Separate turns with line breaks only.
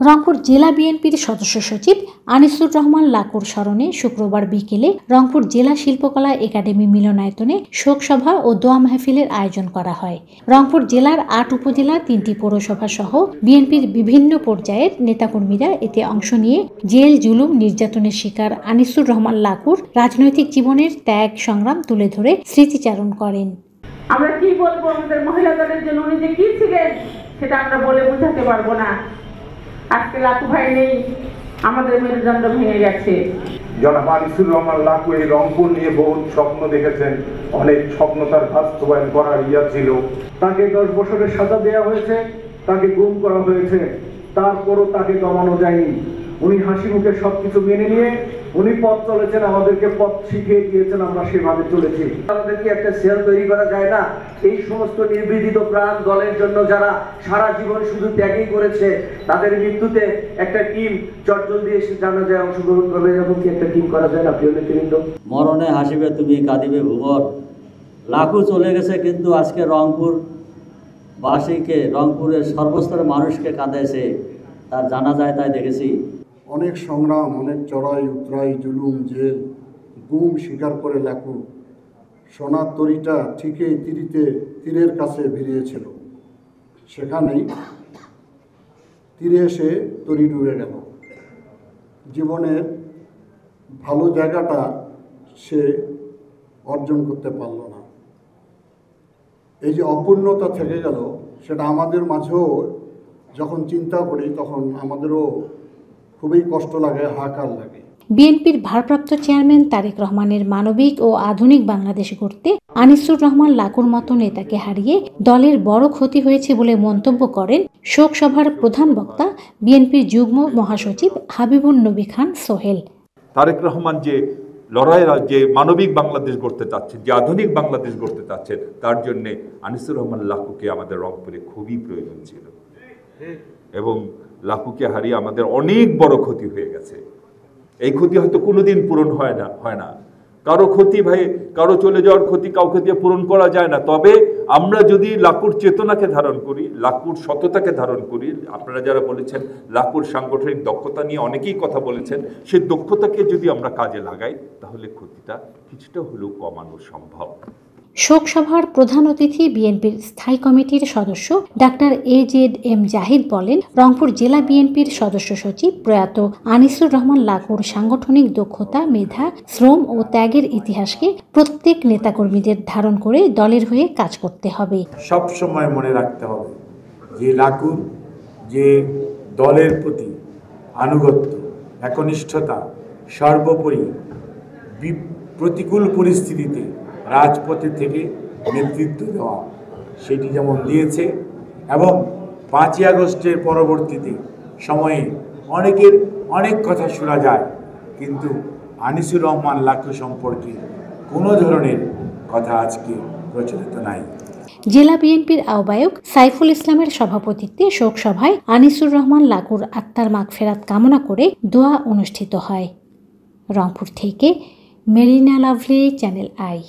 রংপুর জেলা বিএনপির সদস্য সচিব আনিসুর রহমান লাকুর স্মরণে শুক্রবার বিকেলে রংপুর জেলা শিল্পকলা একাডেমি মিলনায়তনে শোকসভা ও দোয়া মাহফিলের আয়োজন করা হয়। রংপুর জেলার ৮ উপজেলা ৩টি পৌরসভা সহ বিএনপির বিভিন্ন পর্যায়ের নেতাকর্মীরা এতে অংশ নিয়ে জেল জুলুম নির্যাতনের শিকার আনিসুর রহমান লাকুর রাজনৈতিক জীবনের ত্যাগ সংগ্রাম তুলে ধরে স্মৃতিচারণ করেন।
আমরা কি বলবো, আমাদের মহিলা দলের জন্য উনি যে কি ছিলেন সেটা আমরা বলে বোঝাতে পারবো না। আজকে লাকু ভাই নেই, আমাদের মেরুদণ্ড ভেঙে গেছে।
জনাব আনিসুর রহমান লাকু এই রংপুর নিয়ে বহু স্বপ্ন দেখেছেন, অনেক স্বপ্ন তার বাস্তবায়ন করার ইয়া ছিল।
তাকে 10 বছরের সাজা দেওয়া হয়েছে, তাকে গুম করা হয়েছে, তারপরও তাকে দমানো যায়নি। উনি হাসি মুখে সবকিছু মেনে নিয়ে উনি পথ চলেছেন, আমাদেরকে পথ শিখিয়ে দিয়েছেন, আমরা সেভাবে চলেছি। আমাদেরকে একটা সেল তৈরি করা যায় না? এই সমস্ত নির্বিদিত প্রাণ দলের জন্য যারা সারা জীবন শুধু ত্যাগই করেছে, তাদের মৃত্যুতে একটা টিম চটজল দিয়ে এসে জানা যায় অংশগ্রহণ করবে, এরকম কি একটা টিম করা যায় না? প্রিয় নেতৃবৃন্দ,
মরণে হাসিবে তুমি, কাঁদিবে ভুবন। লাকু চলে গেছে, কিন্তু আজকে রংপুর বাসীকে, রংপুরের সর্বস্তরের মানুষকে কাঁদাইছে, তার জানা যায় তাই দেখেছি।
অনেক সংগ্রাম, অনেক চড়াই উতরাই, জুলুম, জেল, গুম স্বীকার করে লাকু সোনার তরীটা ঠিকই তীরের কাছে ভিড়িয়েছিল। সেখানেই তীরে এসে তরী ডুবে গেল। জীবনের ভালো জায়গাটা সে অর্জন করতে পারল না। এই যে অপূর্ণতা থেকে গেল, সেটা আমাদের মাঝেও যখন চিন্তা করি তখন আমাদেরও খুবই কষ্ট লাগে, হাহাকার লাগে।
বিএনপির ভারপ্রাপ্ত চেয়ারম্যান তারেক রহমানের মানবিক ও আধুনিক বাংলাদেশ গড়তে আনিসুর রহমান লাকুর মতো নেতাকে হারিয়ে দলের বড় ক্ষতি হয়েছে বলে মন্তব্য করেন শোক সভার প্রধান বক্তা বিএনপির যুগ্ম মহাসচিব হাবিবুন নবী খান সোহেল।
তারেক রহমান যে লড়াইয়ের যে মানবিক বাংলাদেশ গড়তে চাচ্ছেন, যে আধুনিক বাংলাদেশ গড়তে চাচ্ছেন, তার জন্যে আনিসুর রহমান লাকুকে আমাদের রংপুরে খুবই প্রয়োজন ছিল এবং লাকুকে হারিয়ে আমাদের অনেক বড় ক্ষতি হয়ে গেছে। এই ক্ষতি হয়তো কোনোদিন পূরণ হয় না। কারো ক্ষতি কারো চলে যাওয়ার ক্ষতি কাউকে দিয়ে পূরণ করা যায় না। তবে আমরা যদি লাকুর চেতনাকে ধারণ করি, লাকুর সততাকে ধারণ করি, আপনারা যারা বলেছেন লাকুর সাংগঠনিক দক্ষতা নিয়ে অনেকেই কথা বলেছেন, সেই দক্ষতাকে যদি আমরা কাজে লাগাই তাহলে ক্ষতিটা কিছুটা হলেও কমানো সম্ভব।
শোকসভার প্রধান অতিথি বিএনপির স্থায়ী কমিটির সদস্য ডাক্তার AZM জাহিদ বলেন, রংপুর জেলা বিএনপির সদস্য সচিব প্রয়াত আনিসুর রহমান লাকুর সাংগঠনিক দক্ষতা, মেধা, শ্রম ও ত্যাগের ইতিহাসকে প্রত্যেক নেতাকর্মীদের ধারণ করে দলের হয়ে কাজ করতে হবে।
সব সময় মনে রাখতে হবে যে লাকুর যে দলের প্রতি আনুগত্য, একনিষ্ঠতা, সর্বোপরি প্রতিকূল পরিস্থিতিতে রাজপথে থেকে নেতৃত্ব দেওয়া, সেটি যেমন দিয়েছে এবং 5ই আগস্টের পরবর্তীতে সময়ে অনেকের অনেক কথা শোনা যায়, কিন্তু আনিসুর রহমান লাকু সম্পর্কে কোনো ধরনের কথা আজকে প্রচলিত নাই।
জেলা বিএনপির আহ্বায়ক সাইফুল ইসলামের সভাপতিত্বে শোক সভায় আনিসুর রহমান লাকুর আত্মার মাগফিরাত কামনা করে দোয়া অনুষ্ঠিত হয়। রংপুর থেকে মেরিনা লাভলি, চ্যানেল আই।